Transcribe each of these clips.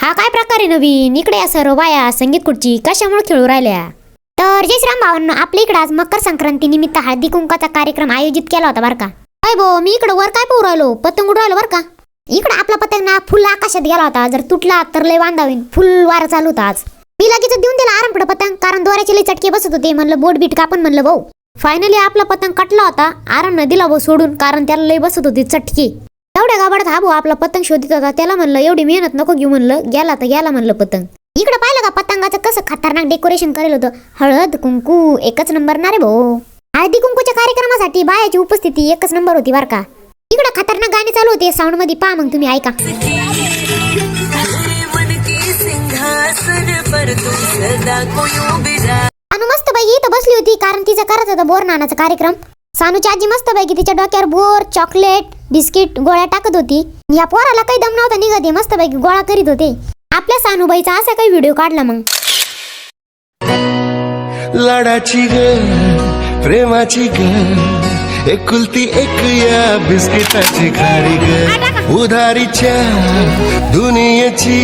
हा काय प्रकार आहे नवीन? इकडे या सर्व बाया संगीत खुर्ची कशामुळे खेळू राहिल्या? तर जय श्रीराम भावांनो, आपल्या इकडे आज मकर संक्रांती निमित्त हळदी कुंकाचा कार्यक्रम आयोजित केला होता बरं का. काय भो, मी इकडे वर काय पाहू राहिलो, पतंग उडू राहिलो बरं का. इकडे आपला पतंग ना फुल आकाशात गेला होता, जर तुटला तर लय वांदा होईल. फुल वारा चालू होता आज. मी लगेच देऊन दिला आराम पड पतंग, कारण दोऱ्याचे लय चटके बसत होते. म्हणलं बोट बीट कापून म्हणलं भाऊ. फायनली आपला पतंग कटला होता, आराम न दिला भाऊ सोडून, कारण त्याला लय बसत होती चटके. एवढ्या गावात हा भाऊ आपला पतंग शोधित होता. त्याला म्हणलं एवढी मेहनत नको घेऊ म्हणलं, गेला तर गेला म्हणलं पतंग. इकडे पाहिलं का पतंगाचं कसं खतरनाक डेकोरेशन करेल होतं. हळद कुंकू एकच नंबर ना रे भाऊ. हळदी कुंकूच्या कार्यक्रमासाठी बायाची उपस्थिती एकच नंबर होती बरं का. इकडे खतरनाक गाणे चालू होते साऊंड मध्ये, पहा मग तुम्ही ऐका. सानू मस्त पैकी इथं बसली होती, कारण तिचं करत होतं बोर नानाचा कार्यक्रम. सानूची आजी मस्त पैकी तिच्या डोक्यावर बोर चॉकलेट बिस्किट गोळ्या टाकत होती. या पोराला काही दम नव्हता निघत, मस्त पैकी गोळा करीत होते. आपल्या सानूबाईचा असा काही व्हिडिओ काढला मग. लाडाची ग प्रेमाची ग एकुलती एक या बिस्किटाची खारी ग उधारीच्या दुनियेची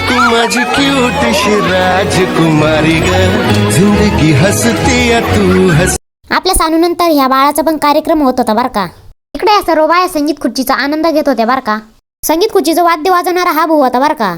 तू माझी क्यूटशी राजकुमारी ग जिंदगी हसती या तू हस. आपल्या सानू नंतर ह्या बाळाचा पण कार्यक्रम होत होता बरं का. इकडे या सर्व बाया संगीत खुर्चीचा आनंद घेत होत्या बरं का. संगीत खुर्चीचं वाद्य वाजवणारा हा भाऊ होता बरं का.